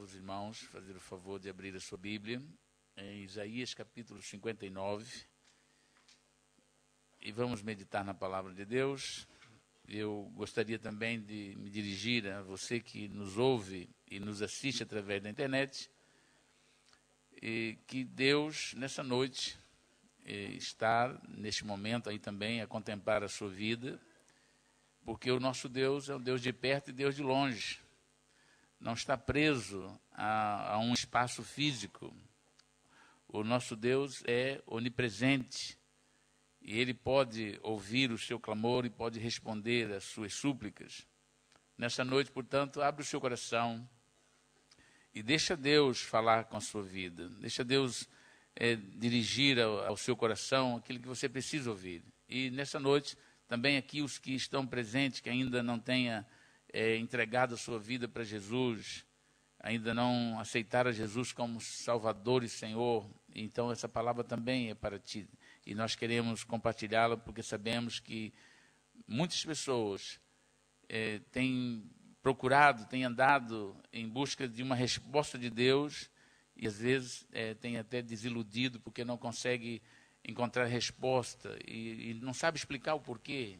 os irmãos fazer o favor de abrir a sua Bíblia em Isaías capítulo 59 e vamos meditar na palavra de Deus. Eu gostaria também de me dirigir a você que nos ouve e nos assiste através da internet, e que Deus, nessa noite, está, neste momento aí também, a contemplar a sua vida, porque o nosso Deus é um Deus de perto e Deus de longe. Não está preso a um espaço físico. O nosso Deus é onipresente e Ele pode ouvir o seu clamor e pode responder às suas súplicas. Nessa noite, portanto, abre o seu coração e deixa Deus falar com a sua vida. Deixa Deus dirigir ao seu coração aquilo que você precisa ouvir. E nessa noite, também aqui os que estão presentes, que ainda não tenha entregado a sua vida para Jesus, ainda não aceitaram Jesus como Salvador e Senhor, então essa palavra também é para ti. E nós queremos compartilhá-la porque sabemos que muitas pessoas têm procurado, têm andado em busca de uma resposta de Deus e às vezes têm até desiludido porque não consegue encontrar resposta e não sabe explicar o porquê,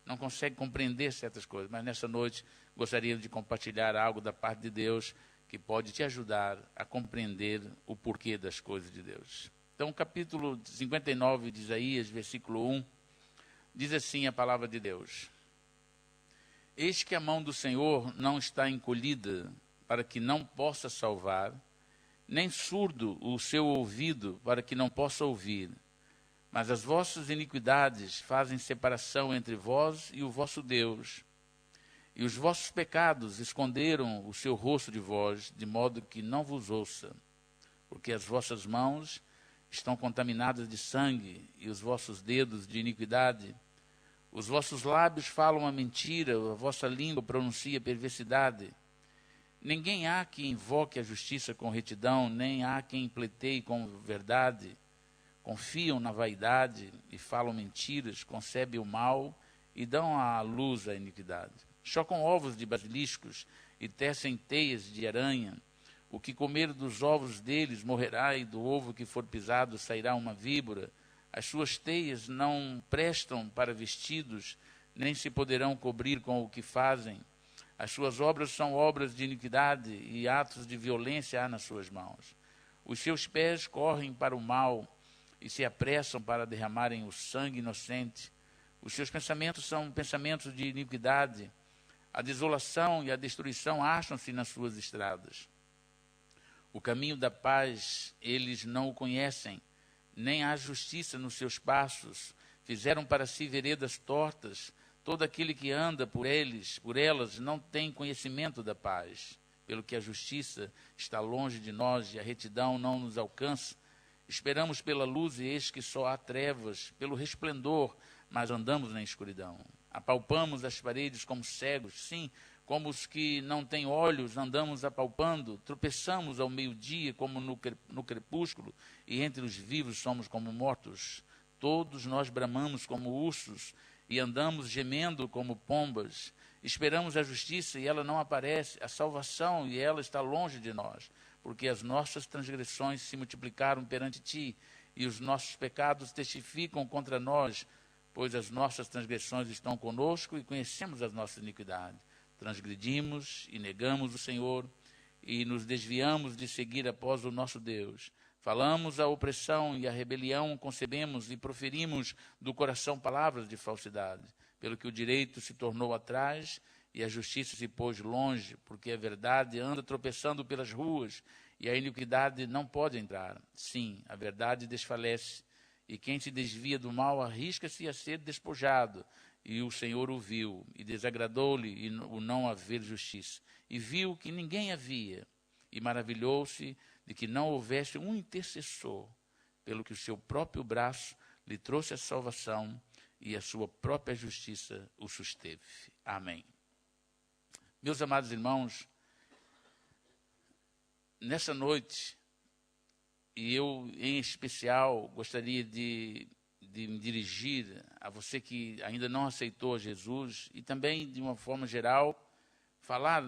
não consegue compreender certas coisas. Mas nessa noite gostaria de compartilhar algo da parte de Deus que pode te ajudar a compreender o porquê das coisas de Deus. Então, capítulo 59 de Isaías, versículo 1, diz assim a palavra de Deus: Eis que a mão do Senhor não está encolhida para que não possa salvar, nem surdo o seu ouvido para que não possa ouvir. Mas as vossas iniquidades fazem separação entre vós e o vosso Deus, e os vossos pecados esconderam o seu rosto de vós, de modo que não vos ouça, porque as vossas mãos estão contaminadas de sangue, e os vossos dedos de iniquidade. Os vossos lábios falam a mentira, a vossa língua pronuncia perversidade. Ninguém há que invoque a justiça com retidão, nem há quem pleiteie com verdade. Confiam na vaidade e falam mentiras, concebem o mal e dão à luz a iniquidade. Chocam ovos de basiliscos e tecem teias de aranha. O que comer dos ovos deles morrerá, e do ovo que for pisado sairá uma víbora. As suas teias não prestam para vestidos, nem se poderão cobrir com o que fazem. As suas obras são obras de iniquidade, e atos de violência há nas suas mãos. Os seus pés correm para o mal, e se apressam para derramarem o sangue inocente. Os seus pensamentos são pensamentos de iniquidade. A desolação e a destruição acham-se nas suas estradas. O caminho da paz eles não o conhecem, nem há justiça nos seus passos. Fizeram para si veredas tortas. Todo aquele que anda por elas, não tem conhecimento da paz. Pelo que a justiça está longe de nós e a retidão não nos alcança. Esperamos pela luz e eis que só há trevas, pelo resplendor, mas andamos na escuridão. Apalpamos as paredes como cegos, sim, como os que não têm olhos, andamos apalpando. Tropeçamos ao meio-dia como no crepúsculo, e entre os vivos somos como mortos. Todos nós bramamos como ursos, e andamos gemendo como pombas. Esperamos a justiça e ela não aparece, a salvação e ela está longe de nós. Porque as nossas transgressões se multiplicaram perante ti, e os nossos pecados testificam contra nós, pois as nossas transgressões estão conosco e conhecemos as nossas iniquidades. Transgredimos e negamos o Senhor, e nos desviamos de seguir após o nosso Deus. Falamos a opressão e a rebelião, concebemos e proferimos do coração palavras de falsidade, pelo que o direito se tornou atrás, e a justiça se pôs longe, porque a verdade anda tropeçando pelas ruas, e a iniquidade não pode entrar. Sim, a verdade desfalece, e quem se desvia do mal arrisca-se a ser despojado. E o Senhor o viu, e desagradou-lhe o não haver justiça. E viu que ninguém havia, e maravilhou-se de que não houvesse um intercessor, pelo que o seu próprio braço lhe trouxe a salvação, e a sua própria justiça o susteve. Amém. Meus amados irmãos, nessa noite, e eu em especial gostaria de me dirigir a você que ainda não aceitou Jesus, e também de uma forma geral, falar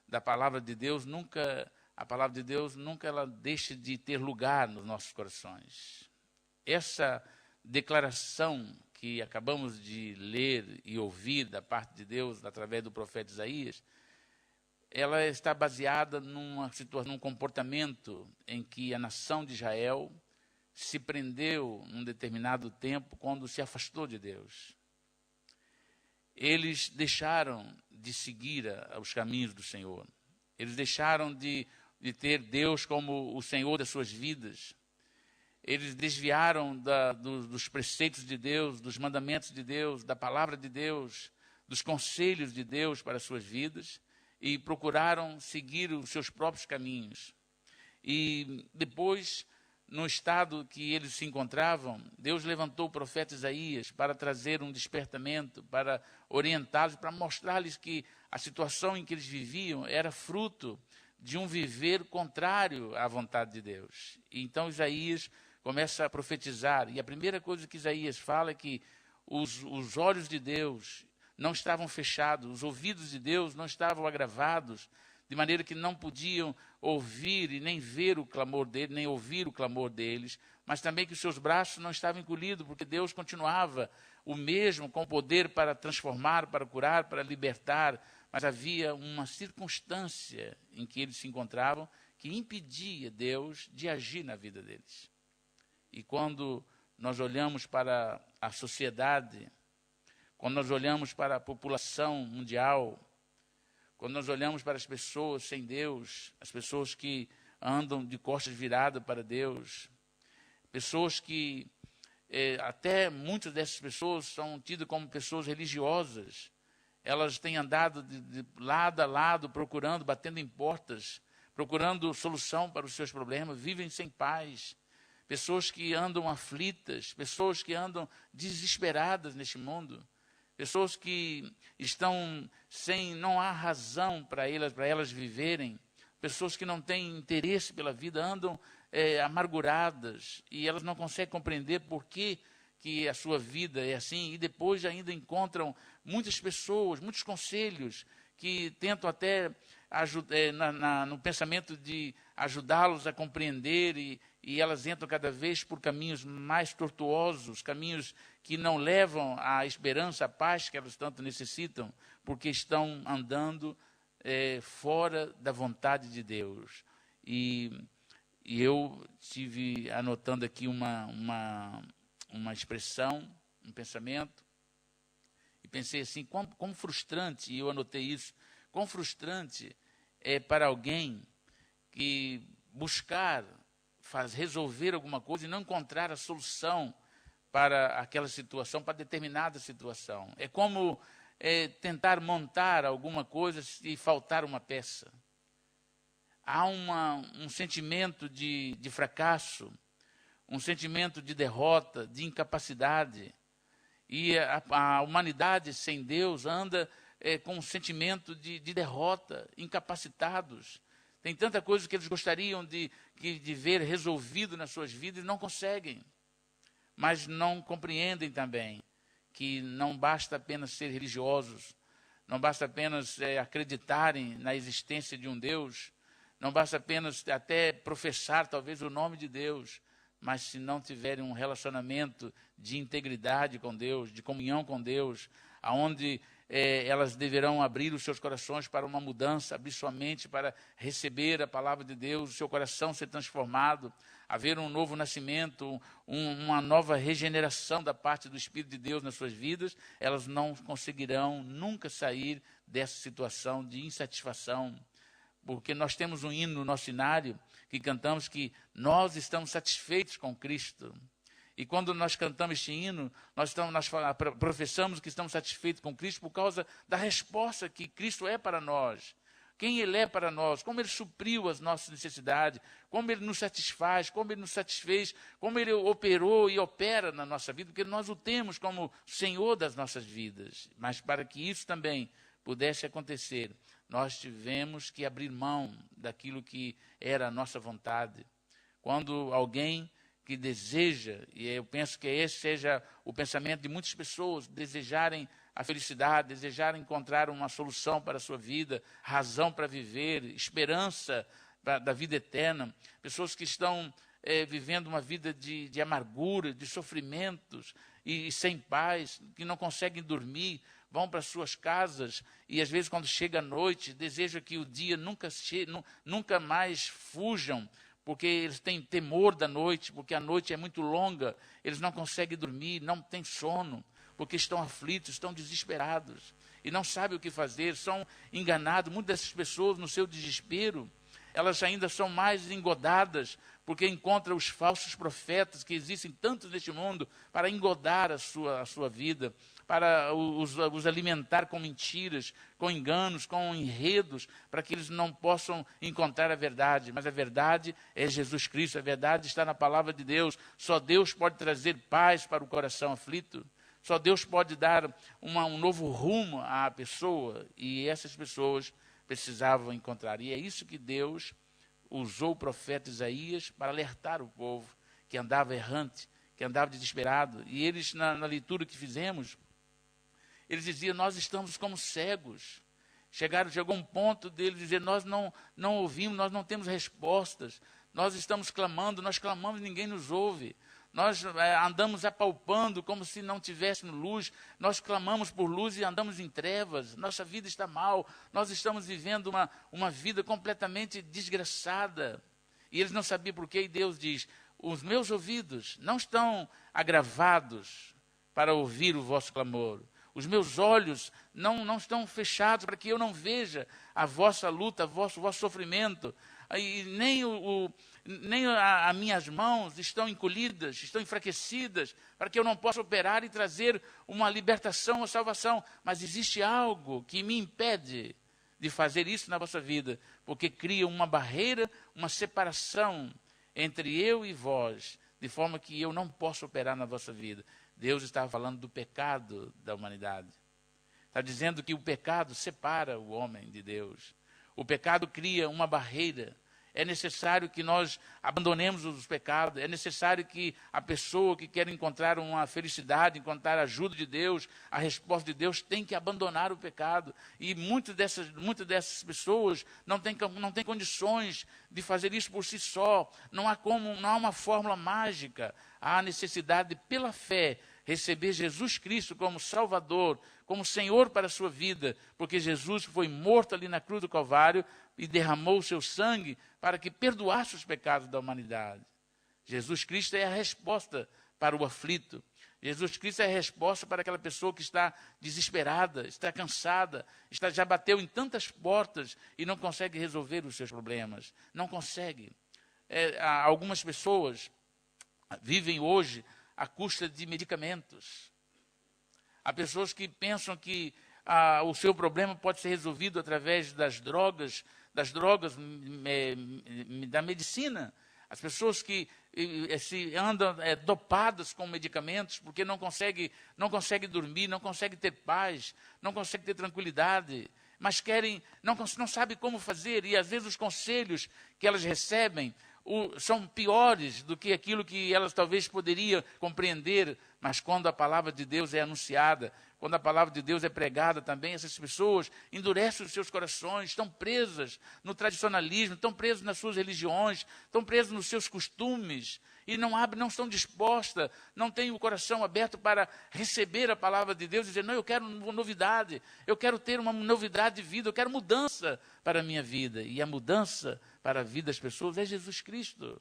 da palavra de Deus nunca a palavra de Deus nunca ela deixa de ter lugar nos nossos corações. Essa declaração que acabamos de ler e ouvir da parte de Deus através do profeta Isaías, ela está baseada num comportamento em que a nação de Israel se prendeu num determinado tempo quando se afastou de Deus. Eles deixaram de seguir os caminhos do Senhor. Eles deixaram de ter Deus como o Senhor das suas vidas. Eles desviaram dos preceitos de Deus, dos mandamentos de Deus, da palavra de Deus, dos conselhos de Deus para as suas vidas, e procuraram seguir os seus próprios caminhos. E depois, no estado que eles se encontravam, Deus levantou o profeta Isaías para trazer um despertamento, para orientá-los, para mostrar-lhes que a situação em que eles viviam era fruto de um viver contrário à vontade de Deus. E então Isaías começa a profetizar, e a primeira coisa que Isaías fala é que os olhos de Deus não estavam fechados, os ouvidos de Deus não estavam agravados, de maneira que não podiam ouvir e nem ver o clamor dele, nem ouvir o clamor deles, mas também que os seus braços não estavam encolhidos, porque Deus continuava o mesmo, com poder para transformar, para curar, para libertar, mas havia uma circunstância em que eles se encontravam que impedia Deus de agir na vida deles. E quando nós olhamos para a sociedade, quando nós olhamos para a população mundial, quando nós olhamos para as pessoas sem Deus, as pessoas que andam de costas viradas para Deus, pessoas que, até muitas dessas pessoas são tidas como pessoas religiosas, elas têm andado de lado a lado, procurando, batendo em portas, procurando solução para os seus problemas, vivem sem paz, pessoas que andam aflitas, pessoas que andam desesperadas neste mundo, pessoas que estão não há razão para elas viverem, pessoas que não têm interesse pela vida, andam amarguradas, e elas não conseguem compreender por que a sua vida é assim, e depois ainda encontram muitas pessoas, muitos conselhos, que tentam até no pensamento de ajudá-los a compreender, e elas entram cada vez por caminhos mais tortuosos, caminhos que não levam à esperança, à paz que elas tanto necessitam, porque estão andando fora da vontade de Deus. E eu estive anotando aqui uma expressão, um pensamento, e pensei assim, como frustrante, e eu anotei isso, quão frustrante é para alguém que buscar resolver alguma coisa e não encontrar a solução para aquela situação, para determinada situação. É como tentar montar alguma coisa e faltar uma peça. Há um sentimento de fracasso, um sentimento de derrota, de incapacidade. E a humanidade sem Deus anda com um sentimento de derrota, incapacitados. Tem tanta coisa que eles gostariam de ver resolvido nas suas vidas e não conseguem. Mas não compreendem também que não basta apenas ser religiosos, não basta apenas acreditarem na existência de um Deus, não basta apenas até professar talvez o nome de Deus, mas se não tiverem um relacionamento de integridade com Deus, de comunhão com Deus, aonde elas deverão abrir os seus corações para uma mudança, abrir sua mente para receber a palavra de Deus, o seu coração ser transformado, haver um novo nascimento, uma nova regeneração da parte do Espírito de Deus nas suas vidas, elas não conseguirão nunca sair dessa situação de insatisfação. Porque nós temos um hino no nosso cenário que cantamos que nós estamos satisfeitos com Cristo. E quando nós cantamos este hino, nós professamos que estamos satisfeitos com Cristo por causa da resposta que Cristo é para nós. Quem Ele é para nós, como Ele supriu as nossas necessidades, como Ele nos satisfaz, como Ele nos satisfez, como Ele operou e opera na nossa vida, porque nós o temos como Senhor das nossas vidas. Mas para que isso também pudesse acontecer, nós tivemos que abrir mão daquilo que era a nossa vontade. Quando alguém que deseja, e eu penso que esse seja o pensamento de muitas pessoas, desejarem a felicidade, desejarem encontrar uma solução para a sua vida, razão para viver, esperança da vida eterna, pessoas que estão vivendo uma vida de amargura, de sofrimentos e sem paz, que não conseguem dormir, vão para suas casas e às vezes quando chega a noite, desejam que o dia nunca mais fujam, porque eles têm temor da noite, porque a noite é muito longa, eles não conseguem dormir, não têm sono, porque estão aflitos, estão desesperados e não sabem o que fazer, são enganados. Muitas dessas pessoas, no seu desespero, elas ainda são mais engodadas, porque encontram os falsos profetas, que existem tantos neste mundo, para engodar a sua vida, para os alimentar com mentiras, com enganos, com enredos, para que eles não possam encontrar a verdade. Mas a verdade é Jesus Cristo, a verdade está na palavra de Deus. Só Deus pode trazer paz para o coração aflito. Só Deus pode dar um novo rumo à pessoa, e essas pessoas precisavam encontrar. E é isso que Deus usou o profeta Isaías para alertar o povo que andava errante, que andava desesperado. E eles, na leitura que fizemos, eles diziam: nós estamos como cegos. Chegou um ponto deles dizer: nós não ouvimos, nós não temos respostas, nós estamos clamando, nós clamamos e ninguém nos ouve. Nós andamos apalpando como se não tivéssemos luz, nós clamamos por luz e andamos em trevas, nossa vida está mal, nós estamos vivendo uma vida completamente desgraçada. E eles não sabiam por quê, e Deus diz: os meus ouvidos não estão agravados para ouvir o vosso clamor, os meus olhos não estão fechados para que eu não veja a vossa luta, o vosso sofrimento, e nem as minhas mãos estão encolhidas, estão enfraquecidas, para que eu não possa operar e trazer uma libertação ou salvação. Mas existe algo que me impede de fazer isso na vossa vida, porque cria uma barreira, uma separação entre eu e vós, de forma que eu não posso operar na vossa vida. Deus estava falando do pecado da humanidade. Está dizendo que o pecado separa o homem de Deus. O pecado cria uma barreira. É necessário que nós abandonemos os pecados. É necessário que a pessoa que quer encontrar uma felicidade, encontrar a ajuda de Deus, a resposta de Deus, tem que abandonar o pecado. E muitas dessas pessoas não têm condições de fazer isso por si só. Não há uma fórmula mágica. Há necessidade, pela fé, receber Jesus Cristo como Salvador, como Senhor para a sua vida, porque Jesus foi morto ali na cruz do Calvário e derramou o seu sangue para que perdoasse os pecados da humanidade. Jesus Cristo é a resposta para o aflito. Jesus Cristo é a resposta para aquela pessoa que está desesperada, está cansada, já bateu em tantas portas e não consegue resolver os seus problemas. Não consegue. Algumas pessoas vivem hoje à custa de medicamentos. Há pessoas que pensam que o seu problema pode ser resolvido através das drogas da medicina. As pessoas que se andam dopadas com medicamentos porque não conseguem dormir, não conseguem ter paz, não conseguem ter tranquilidade, mas não sabem como fazer, e às vezes os conselhos que elas recebem são piores do que aquilo que elas talvez poderiam compreender. Mas quando a palavra de Deus é anunciada, quando a palavra de Deus é pregada também, essas pessoas endurecem os seus corações, estão presas no tradicionalismo, estão presas nas suas religiões, estão presas nos seus costumes, e não estão dispostas, não têm o coração aberto para receber a palavra de Deus e dizer: não, eu quero novidade, eu quero ter uma novidade de vida, eu quero mudança para a minha vida. E a mudança para a vida das pessoas é Jesus Cristo.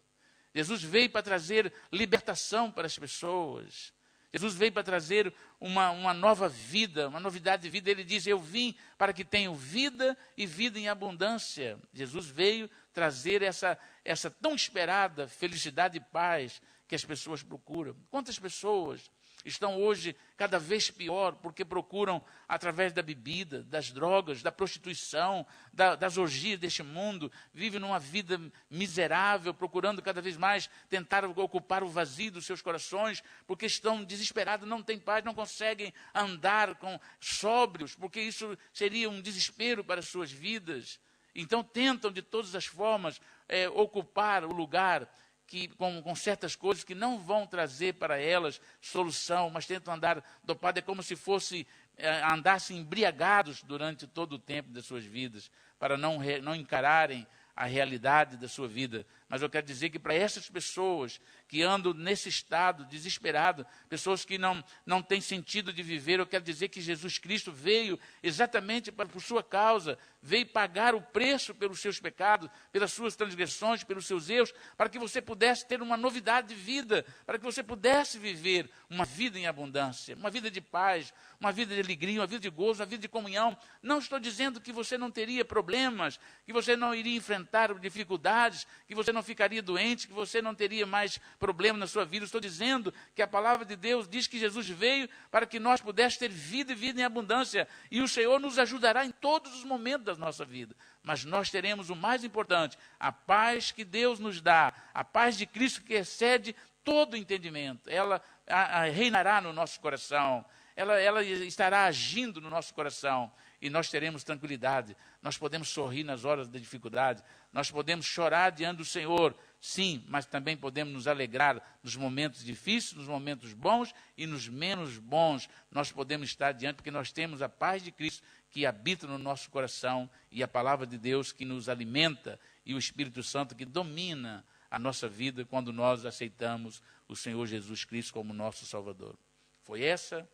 Jesus veio para trazer libertação para as pessoas. Jesus veio para trazer uma nova vida, uma novidade de vida. Ele diz: eu vim para que tenham vida e vida em abundância. Jesus veio trazer essa tão esperada felicidade e paz que as pessoas procuram. Quantas pessoas estão hoje cada vez pior porque procuram, através da bebida, das drogas, da prostituição, das orgias deste mundo, vivem numa vida miserável, procurando cada vez mais tentar ocupar o vazio dos seus corações, porque estão desesperados, não têm paz, não conseguem andar sóbrios, porque isso seria um desespero para as suas vidas. Então tentam de todas as formas ocupar o lugar com certas coisas que não vão trazer para elas solução, mas tentam andar dopados. É como se andassem embriagados durante todo o tempo das suas vidas, para não encararem a realidade da sua vida. Mas eu quero dizer que para essas pessoas que andam nesse estado desesperado, pessoas que não têm sentido de viver, eu quero dizer que Jesus Cristo veio exatamente por sua causa, veio pagar o preço pelos seus pecados, pelas suas transgressões, pelos seus erros, para que você pudesse ter uma novidade de vida, para que você pudesse viver uma vida em abundância, uma vida de paz, uma vida de alegria, uma vida de gozo, uma vida de comunhão. Não estou dizendo que você não teria problemas, que você não iria enfrentar dificuldades, que você não ficaria doente, que você não teria mais problema na sua vida. Estou dizendo que a palavra de Deus diz que Jesus veio para que nós pudéssemos ter vida e vida em abundância. E o Senhor nos ajudará em todos os momentos da nossa vida. Mas nós teremos o mais importante, a paz que Deus nos dá, a paz de Cristo que excede todo entendimento. Ela reinará no nosso coração. Ela estará agindo no nosso coração e nós teremos tranquilidade. Nós podemos sorrir nas horas da dificuldade, nós podemos chorar diante do Senhor, sim, mas também podemos nos alegrar nos momentos difíceis, nos momentos bons e nos menos bons. Nós podemos estar diante porque nós temos a paz de Cristo que habita no nosso coração e a palavra de Deus que nos alimenta e o Espírito Santo que domina a nossa vida quando nós aceitamos o Senhor Jesus Cristo como nosso Salvador. Foi essa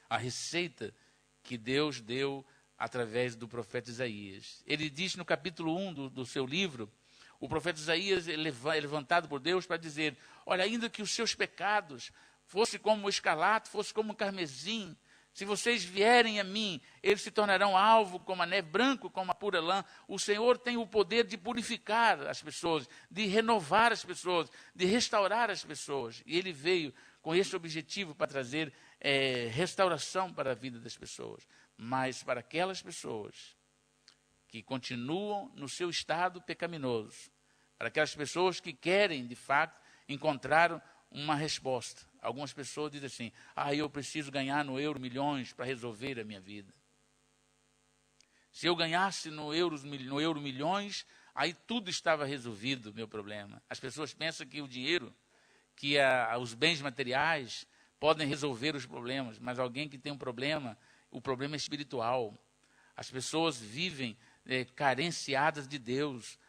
a receita que Deus deu através do profeta Isaías. Ele diz no capítulo 1 do seu livro, o profeta Isaías é levantado por Deus para dizer, olha, ainda que os seus pecados fossem como o escarlate, fossem como o carmesim, se vocês vierem a mim, eles se tornarão alvo como a neve, branco como a pura lã. O Senhor tem o poder de purificar as pessoas, de renovar as pessoas, de restaurar as pessoas. E ele veio com esse objetivo para trazer restauração para a vida das pessoas. Mas para aquelas pessoas que continuam no seu estado pecaminoso, para aquelas pessoas que querem, de fato, encontrar uma resposta. Algumas pessoas dizem assim, eu preciso ganhar no Euro milhões para resolver a minha vida. Se eu ganhasse no Euro milhões, aí tudo estava resolvido, meu problema. As pessoas pensam que o dinheiro, que os bens materiais podem resolver os problemas, mas alguém que tem um problema, o problema é espiritual. As pessoas vivem carenciadas de Deus.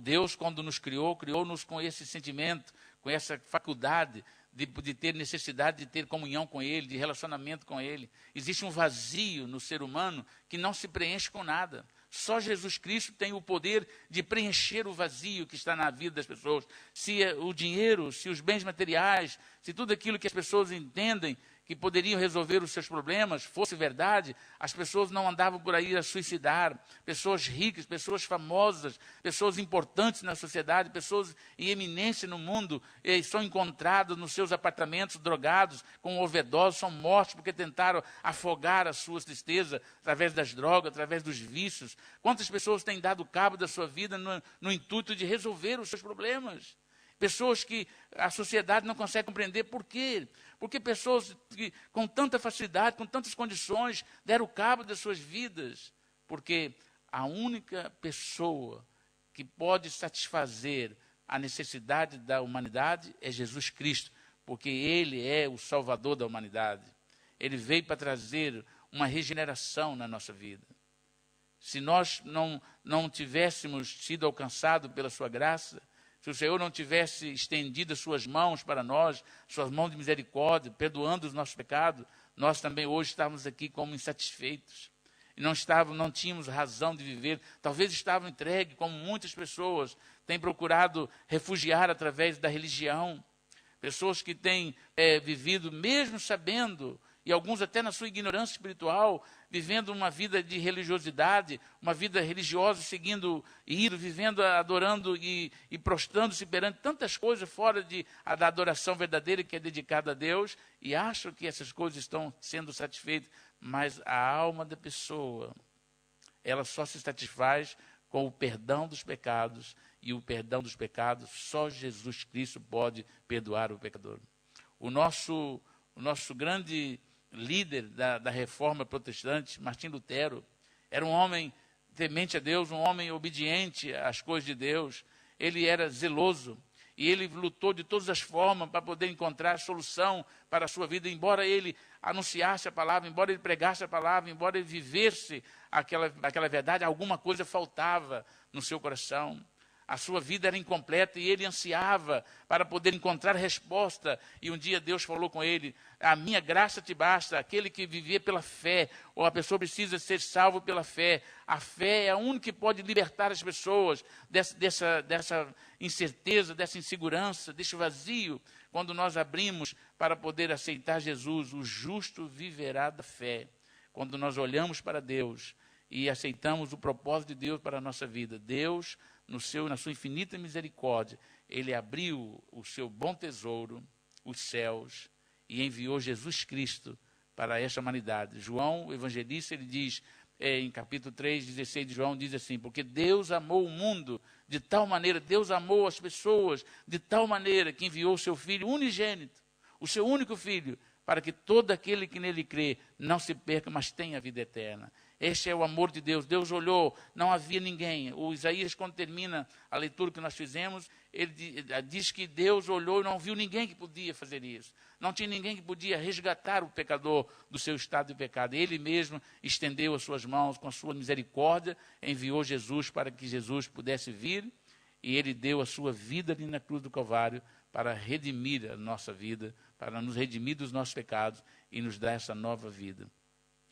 Deus, quando nos criou, criou-nos com esse sentimento, com essa faculdade de ter necessidade de ter comunhão com Ele, de relacionamento com Ele. Existe um vazio no ser humano que não se preenche com nada. Só Jesus Cristo tem o poder de preencher o vazio que está na vida das pessoas. Se o dinheiro, se os bens materiais, se tudo aquilo que as pessoas entendem que poderiam resolver os seus problemas fosse verdade, as pessoas não andavam por aí a suicidar. Pessoas ricas, pessoas famosas, pessoas importantes na sociedade, pessoas em eminência no mundo, são encontradas nos seus apartamentos drogados, com overdose, são mortos porque tentaram afogar as suas tristezas através das drogas, através dos vícios. Quantas pessoas têm dado cabo da sua vida no intuito de resolver os seus problemas? Pessoas que a sociedade não consegue compreender por quê. Porque pessoas que, com tanta facilidade, com tantas condições, deram cabo das suas vidas. Porque a única pessoa que pode satisfazer a necessidade da humanidade é Jesus Cristo. Porque Ele é o Salvador da humanidade. Ele veio para trazer uma regeneração na nossa vida. Se nós não tivéssemos sido alcançados pela sua graça, se o Senhor não tivesse estendido as suas mãos para nós, suas mãos de misericórdia, perdoando os nossos pecados, nós também hoje estávamos aqui como insatisfeitos. E não tínhamos razão de viver. Talvez estavam entregues, como muitas pessoas têm procurado refugiar através da religião. Pessoas que têm vivido, mesmo sabendo, e alguns até na sua ignorância espiritual, vivendo uma vida de religiosidade, uma vida religiosa, seguindo ídolos, vivendo, adorando e prostrando-se perante tantas coisas fora da adoração verdadeira que é dedicada a Deus, e acham que essas coisas estão sendo satisfeitas, mas a alma da pessoa, ela só se satisfaz com o perdão dos pecados, e o perdão dos pecados, só Jesus Cristo pode perdoar o pecador. O nosso grande líder da reforma protestante, Martim Lutero, era um homem temente a Deus, um homem obediente às coisas de Deus. Ele era zeloso, e ele lutou de todas as formas para poder encontrar solução para a sua vida, embora ele anunciasse a palavra, embora ele pregasse a palavra, embora ele vivesse aquela verdade, alguma coisa faltava no seu coração. A sua vida era incompleta e ele ansiava para poder encontrar resposta. E um dia Deus falou com ele: a minha graça te basta. Aquele que viver pela fé, ou a pessoa precisa ser salvo pela fé. A fé é a única que pode libertar as pessoas dessa incerteza, dessa insegurança, desse vazio. Quando nós abrimos para poder aceitar Jesus, o justo viverá da fé. Quando nós olhamos para Deus e aceitamos o propósito de Deus para a nossa vida, Deus, na sua infinita misericórdia, ele abriu o seu bom tesouro, os céus, e enviou Jesus Cristo para esta humanidade. João, o evangelista, ele diz, em capítulo 3, 16 de João, diz assim: porque Deus amou o mundo de tal maneira, Deus amou as pessoas de tal maneira, que enviou o seu Filho unigênito, o seu único Filho, para que todo aquele que nele crê não se perca, mas tenha a vida eterna. Este é o amor de Deus. Deus olhou, não havia ninguém. O Isaías, quando termina a leitura que nós fizemos, ele diz que Deus olhou e não viu ninguém que podia fazer isso. Não tinha ninguém que podia resgatar o pecador do seu estado de pecado. Ele mesmo estendeu as suas mãos com a sua misericórdia, enviou Jesus para que Jesus pudesse vir, e ele deu a sua vida ali na cruz do Calvário para redimir a nossa vida, para nos redimir dos nossos pecados e nos dar essa nova vida.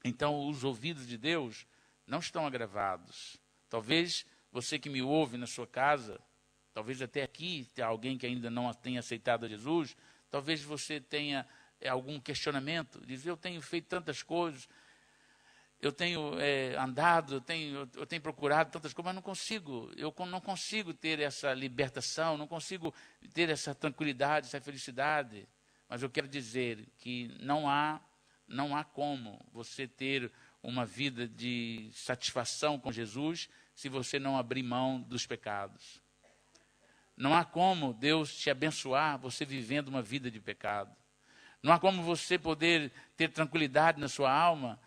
Então, os ouvidos de Deus não estão agravados. Talvez você que me ouve na sua casa, talvez até aqui tenha alguém que ainda não tenha aceitado a Jesus, talvez você tenha algum questionamento, diz: eu tenho feito tantas coisas, eu tenho andado, eu tenho procurado tantas coisas, mas eu não consigo ter essa libertação, não consigo ter essa tranquilidade, essa felicidade. Mas eu quero dizer que não há como você ter uma vida de satisfação com Jesus se você não abrir mão dos pecados. Não há como Deus te abençoar você vivendo uma vida de pecado. Não há como você poder ter tranquilidade na sua alma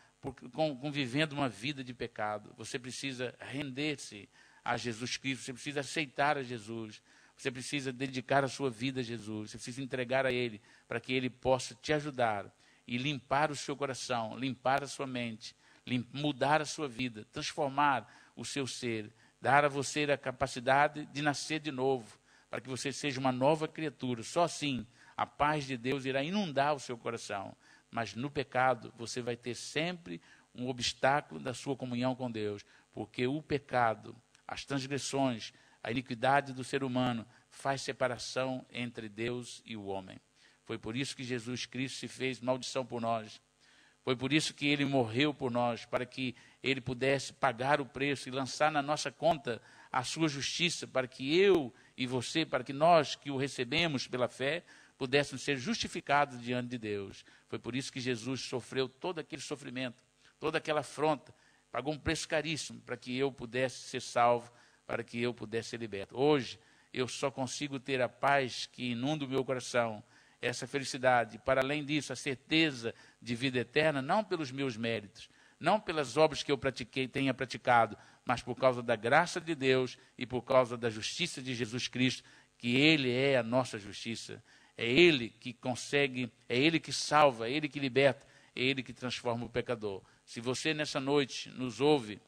com vivendo uma vida de pecado. Você precisa render-se a Jesus Cristo, você precisa aceitar a Jesus. Você precisa dedicar a sua vida a Jesus, você precisa entregar a Ele, para que Ele possa te ajudar e limpar o seu coração, limpar a sua mente, mudar a sua vida, transformar o seu ser, dar a você a capacidade de nascer de novo, para que você seja uma nova criatura. Só assim a paz de Deus irá inundar o seu coração. Mas no pecado você vai ter sempre um obstáculo da sua comunhão com Deus, porque o pecado, as transgressões, a iniquidade do ser humano faz separação entre Deus e o homem. Foi por isso que Jesus Cristo se fez maldição por nós. Foi por isso que Ele morreu por nós, para que Ele pudesse pagar o preço e lançar na nossa conta a sua justiça, para que eu e você, para que nós que o recebemos pela fé, pudéssemos ser justificados diante de Deus. Foi por isso que Jesus sofreu todo aquele sofrimento, toda aquela afronta, pagou um preço caríssimo para que eu pudesse ser salvo, para que eu pudesse ser liberto. Hoje, eu só consigo ter a paz que inunda o meu coração, essa felicidade, para além disso, a certeza de vida eterna, não pelos meus méritos, não pelas obras que eu tenha praticado, mas por causa da graça de Deus e por causa da justiça de Jesus Cristo, que Ele é a nossa justiça. É Ele que consegue, é Ele que salva, é Ele que liberta, é Ele que transforma o pecador. Se você nessa noite nos ouve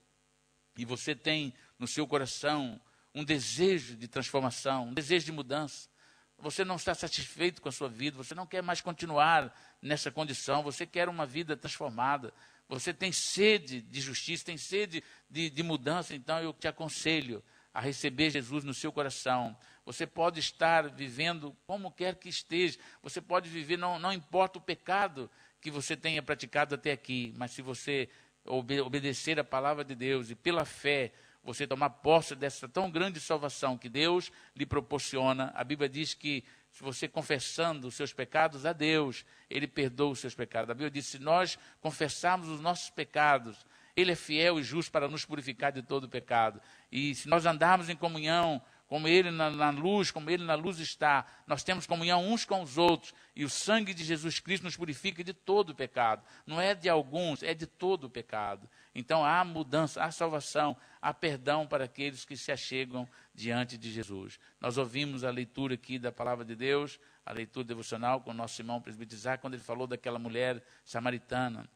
e você tem no seu coração um desejo de transformação, um desejo de mudança, você não está satisfeito com a sua vida, você não quer mais continuar nessa condição, você quer uma vida transformada, você tem sede de justiça, tem sede de mudança, então eu te aconselho a receber Jesus no seu coração. Você pode estar vivendo como quer que esteja, você pode viver, não importa o pecado que você tenha praticado até aqui, mas se você obedecer a palavra de Deus e pela fé, você tomar posse dessa tão grande salvação que Deus lhe proporciona. A Bíblia diz que se você confessando os seus pecados a Deus, Ele perdoa os seus pecados. A Bíblia diz, se nós confessarmos os nossos pecados, Ele é fiel e justo para nos purificar de todo o pecado. E se nós andarmos em comunhão como Ele na luz, como Ele na luz está, nós temos comunhão uns com os outros, e o sangue de Jesus Cristo nos purifica de todo o pecado. Não é de alguns, é de todo o pecado. Então há mudança, há salvação, há perdão para aqueles que se achegam diante de Jesus. Nós ouvimos a leitura aqui da palavra de Deus, a leitura devocional com o nosso irmão presbítero Isaac, quando ele falou daquela mulher samaritana.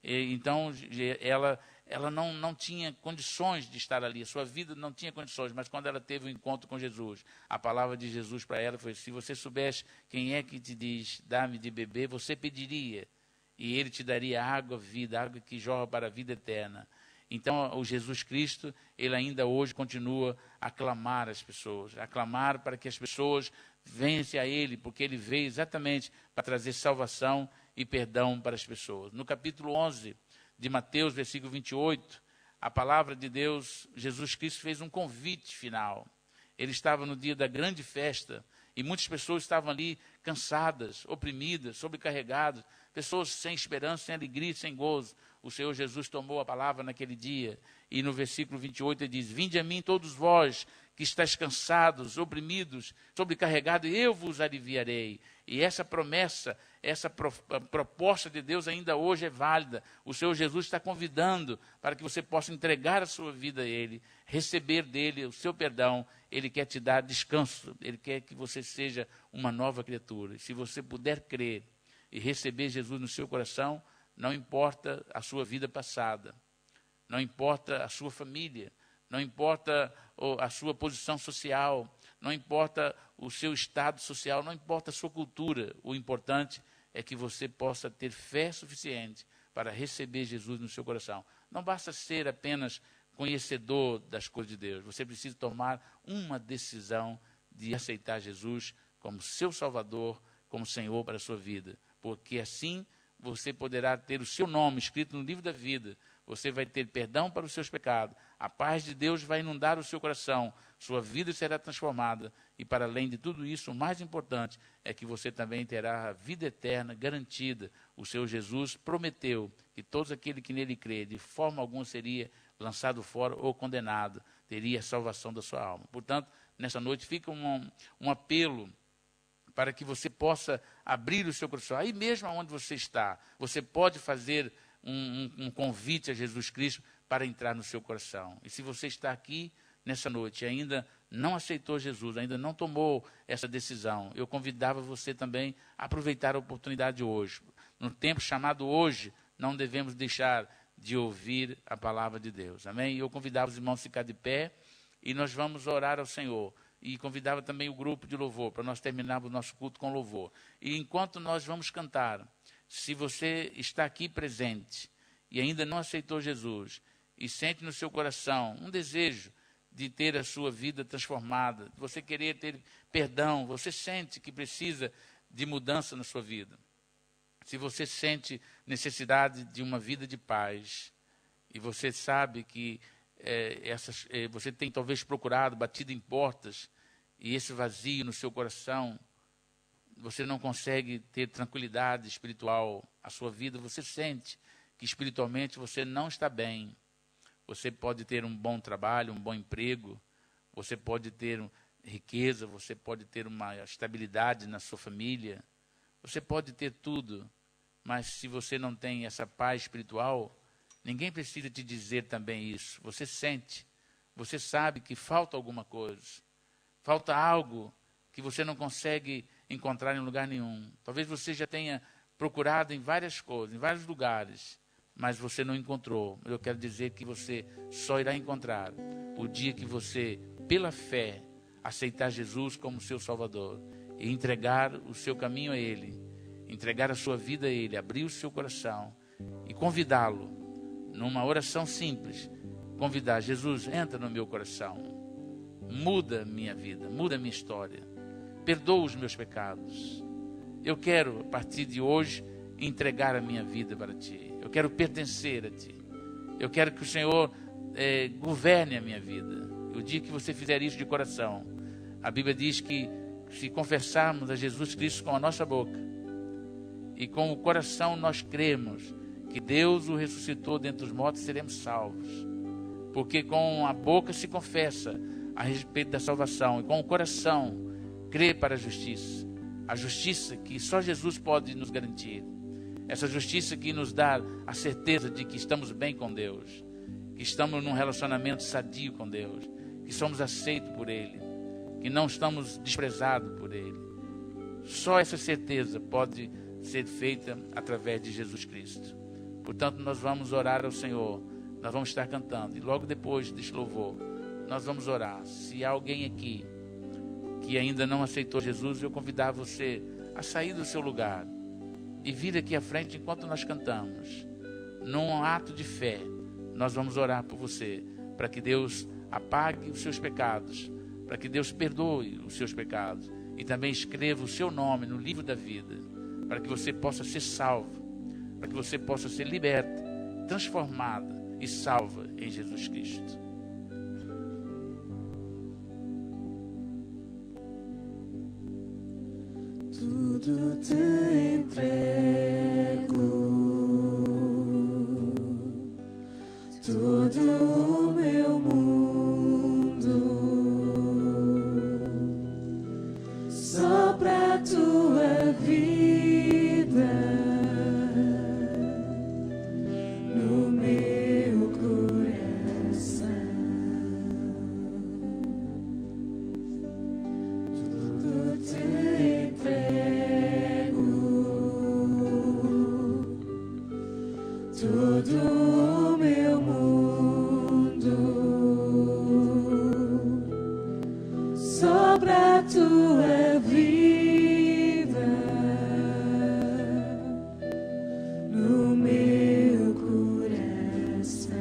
Então ela não tinha condições de estar ali, a sua vida não tinha condições, mas quando ela teve um encontro com Jesus, a palavra de Jesus para ela foi: se você soubesse quem é que te diz, dá-me de beber, você pediria, e ele te daria água, vida, água que jorra para a vida eterna. Então o Jesus Cristo, ele ainda hoje continua a clamar às pessoas, a clamar para que as pessoas venham-se a ele, porque ele veio exatamente para trazer salvação e perdão para as pessoas. No capítulo 11 de Mateus, versículo 28, a palavra de Deus, Jesus Cristo fez um convite final. Ele estava no dia da grande festa e muitas pessoas estavam ali cansadas, oprimidas, sobrecarregadas, pessoas sem esperança, sem alegria, sem gozo. O Senhor Jesus tomou a palavra naquele dia e no versículo 28 ele diz: vinde a mim todos vós que estáis cansados, oprimidos, sobrecarregados, eu vos aliviarei. E essa promessa, essa proposta de Deus ainda hoje é válida. O Senhor Jesus está convidando para que você possa entregar a sua vida a Ele, receber dEle o seu perdão. Ele quer te dar descanso, Ele quer que você seja uma nova criatura. E se você puder crer e receber Jesus no seu coração, não importa a sua vida passada, não importa a sua família, não importa a sua posição social, não importa o seu estado social, não importa a sua cultura. O importante é que você possa ter fé suficiente para receber Jesus no seu coração. Não basta ser apenas conhecedor das coisas de Deus. Você precisa tomar uma decisão de aceitar Jesus como seu Salvador, como Senhor para a sua vida. Porque assim você poderá ter o seu nome escrito no livro da vida. Você vai ter perdão para os seus pecados. A paz de Deus vai inundar o seu coração. Sua vida será transformada. E para além de tudo isso, o mais importante é que você também terá a vida eterna garantida. O Senhor Jesus prometeu que todos aqueles que nele crê, de forma alguma seria lançado fora ou condenado. Teria a salvação da sua alma. Portanto, nessa noite fica um apelo para que você possa abrir o seu coração. Aí mesmo onde você está, você pode fazer um convite a Jesus Cristo para entrar no seu coração. E se você está aqui nessa noite e ainda não aceitou Jesus, ainda não tomou essa decisão, eu convidava você também a aproveitar a oportunidade hoje. No tempo chamado hoje, não devemos deixar de ouvir a palavra de Deus. Amém? Eu convidava os irmãos a ficar de pé e nós vamos orar ao Senhor. E convidava também o grupo de louvor, para nós terminarmos o nosso culto com louvor. E enquanto nós vamos cantar, se você está aqui presente e ainda não aceitou Jesus, e sente no seu coração um desejo de ter a sua vida transformada, de você querer ter perdão, você sente que precisa de mudança na sua vida. Se você sente necessidade de uma vida de paz, e você sabe que você tem talvez procurado, batido em portas, e esse vazio no seu coração, você não consegue ter tranquilidade espiritual, a sua vida, você sente que espiritualmente você não está bem. Você pode ter um bom trabalho, um bom emprego, você pode ter riqueza, você pode ter uma estabilidade na sua família, você pode ter tudo, mas se você não tem essa paz espiritual, ninguém precisa te dizer também isso. Você sente, você sabe que falta alguma coisa, falta algo que você não consegue encontrar em lugar nenhum. Talvez você já tenha procurado em várias coisas, em vários lugares, mas você não encontrou. Eu quero dizer que você só irá encontrar o dia que você, pela fé, aceitar Jesus como seu Salvador e entregar o seu caminho a Ele, entregar a sua vida a Ele, abrir o seu coração e convidá-lo, numa oração simples, convidar: Jesus, entra no meu coração, muda minha vida, muda minha história, perdoa os meus pecados. Eu quero, a partir de hoje, entregar a minha vida para Ti. Eu quero pertencer a Ti. Eu quero que o Senhor governe a minha vida. O dia que você fizer isso de coração, a Bíblia diz que se confessarmos a Jesus Cristo com a nossa boca e com o coração nós cremos que Deus o ressuscitou dentre os mortos, seremos salvos. Porque com a boca se confessa a respeito da salvação e com o coração crer para a justiça que só Jesus pode nos garantir, essa justiça que nos dá a certeza de que estamos bem com Deus, que estamos num relacionamento sadio com Deus, que somos aceitos por Ele, que não estamos desprezados por Ele. Só essa certeza pode ser feita através de Jesus Cristo. Portanto, nós vamos orar ao Senhor, nós vamos estar cantando, e logo depois deste louvor, nós vamos orar. Se há alguém aqui que ainda não aceitou Jesus, eu convidar você a sair do seu lugar e vir aqui à frente enquanto nós cantamos. Num ato de fé, nós vamos orar por você, para que Deus apague os seus pecados, para que Deus perdoe os seus pecados e também escreva o seu nome no livro da vida, para que você possa ser salvo, para que você possa ser liberta, transformada e salva em Jesus Cristo. Tudo te entrego, todo o meu mundo, só pra tua vida, no meu coração. Tudo te entrego, todo o meu mundo, só pra tua vida, no meu coração.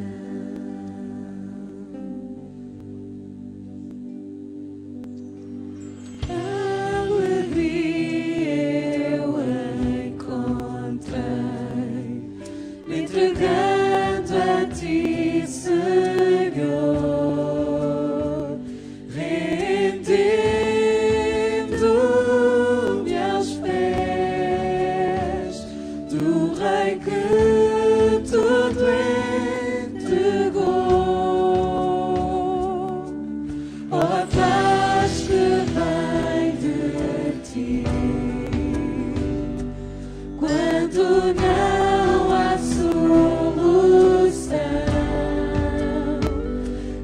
Alegria eu encontrei, me entregando a ti, Senhor, rendendo-me aos pés do Rei que tudo entregou. Ó, a paz que vem de ti, quando não há solução,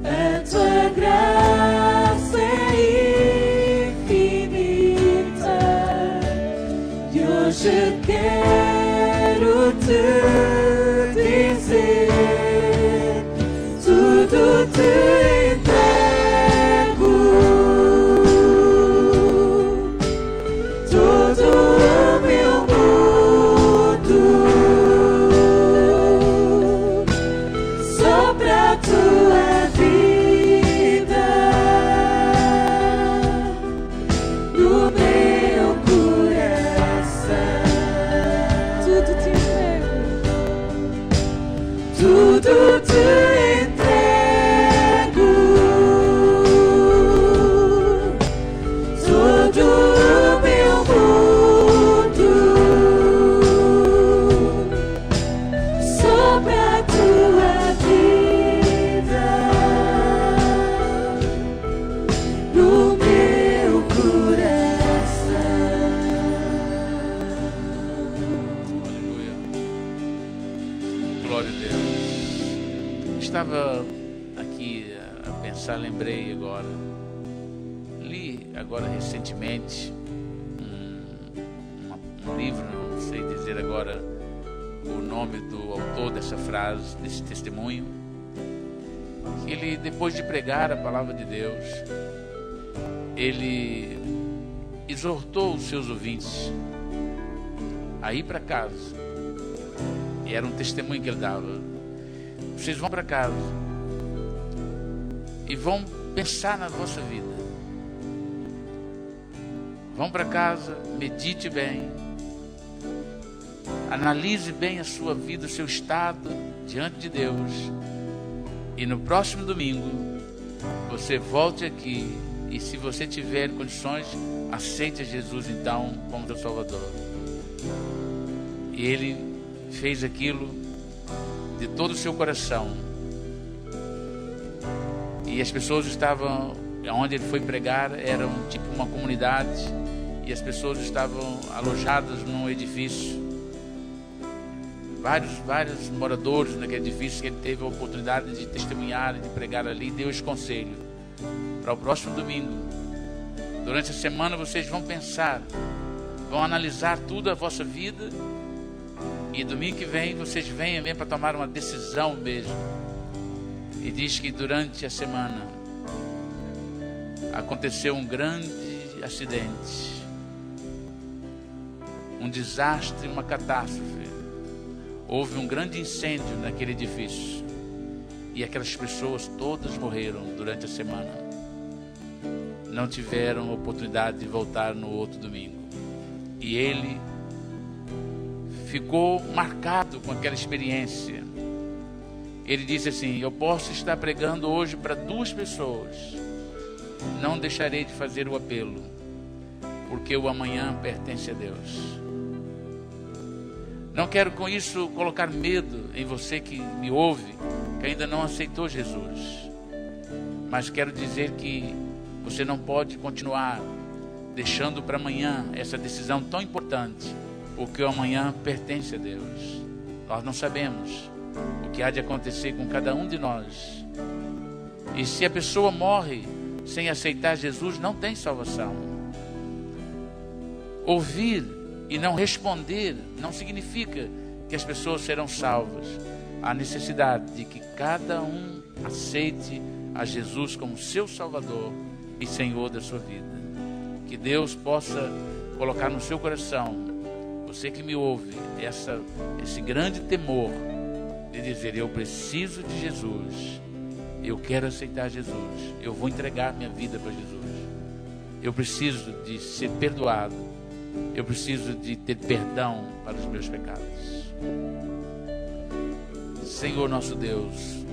a tua graça é infinita, e hoje quero te dizer: tudo te entrego, todo o meu mundo, só pra tua vida, no meu coração. Tudo te entrego, tudo te entrego, todo o meu mundo, só pra tua vida, no meu coração. Aleluia. Glória a Deus. Estava aqui a pensar, lembrei agora. Li agora recentemente um livro, não sei dizer agora o nome do autor dessa frase, desse testemunho. Ele, depois de pregar a palavra de Deus, ele exortou os seus ouvintes a ir para casa. E era um testemunho que ele dava: vocês vão para casa e vão pensar na vossa vida. Vão para casa, medite bem, analise bem a sua vida, o seu estado diante de Deus, e no próximo domingo você volte aqui, e se você tiver condições, aceite Jesus então como seu Salvador. E ele fez aquilo de todo o seu coração, e as pessoas estavam Onde ele foi pregar era tipo uma comunidade e as pessoas estavam alojadas num edifício. Vários moradores naquele edifício que ele teve a oportunidade de testemunhar e de pregar ali. Deu esse conselho: para o próximo domingo, durante a semana vocês vão pensar, vão analisar tudo a vossa vida, e domingo que vem vocês venham mesmo para tomar uma decisão mesmo. E diz que durante a semana aconteceu um grande acidente, um desastre, uma catástrofe. Houve um grande incêndio naquele edifício e aquelas pessoas todas morreram durante a semana. Não tiveram oportunidade de voltar no outro domingo. E ele ficou marcado com aquela experiência. Ele disse assim: eu posso estar pregando hoje para 2 pessoas, não deixarei de fazer o apelo, porque o amanhã pertence a Deus. Não quero com isso colocar medo em você que me ouve, que ainda não aceitou Jesus, mas quero dizer que você não pode continuar deixando para amanhã essa decisão tão importante, porque o amanhã pertence a Deus. Nós não sabemos o que há de acontecer com cada um de nós, e se a pessoa morre sem aceitar Jesus, não tem salvação. Ouvir e não responder não significa que as pessoas serão salvas. Há necessidade de que cada um aceite a Jesus como seu Salvador e Senhor da sua vida. Que Deus possa colocar no seu coração, você que me ouve, esse grande temor de dizer: eu preciso de Jesus, eu quero aceitar Jesus, eu vou entregar minha vida para Jesus, eu preciso de ser perdoado, eu preciso de ter perdão para os meus pecados. Senhor nosso Deus,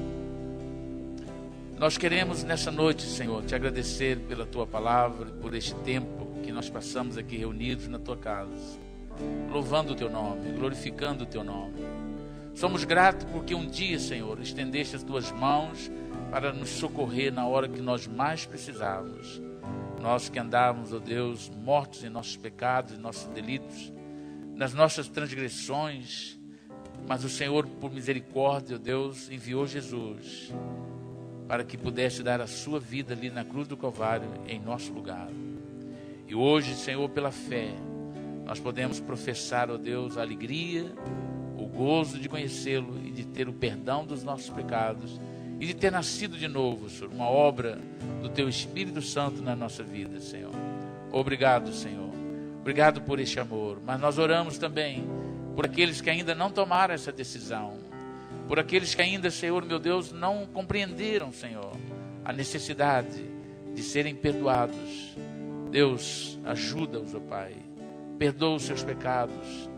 nós queremos nessa noite, Senhor, te agradecer pela tua palavra, por este tempo que nós passamos aqui reunidos na tua casa, louvando o teu nome, glorificando o teu nome. Somos gratos porque um dia, Senhor, estendeste as tuas mãos para nos socorrer na hora que nós mais precisávamos. Nós que andávamos, ó Deus, mortos em nossos pecados, em nossos delitos, nas nossas transgressões, mas o Senhor, por misericórdia, ó Deus, enviou Jesus para que pudesse dar a sua vida ali na cruz do Calvário em nosso lugar. E hoje, Senhor, pela fé, nós podemos professar, ó Deus, a alegria, o gozo de conhecê-lo e de ter o perdão dos nossos pecados e de ter nascido de novo, Senhor, uma obra do Teu Espírito Santo na nossa vida, Senhor. Obrigado, Senhor. Obrigado por este amor. Mas nós oramos também por aqueles que ainda não tomaram essa decisão, por aqueles que ainda, Senhor, meu Deus, não compreenderam, Senhor, a necessidade de serem perdoados. Deus, ajuda-os, ó Pai. Perdoa os seus pecados.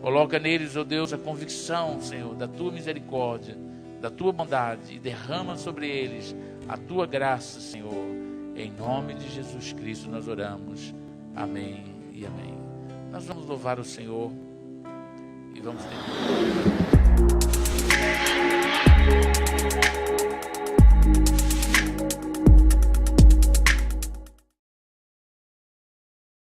Coloca neles, ó Deus, a convicção, Senhor, da Tua misericórdia, da Tua bondade, e derrama sobre eles a Tua graça, Senhor. Em nome de Jesus Cristo nós oramos. Amém e amém. Nós vamos louvar o Senhor e vamos terminar.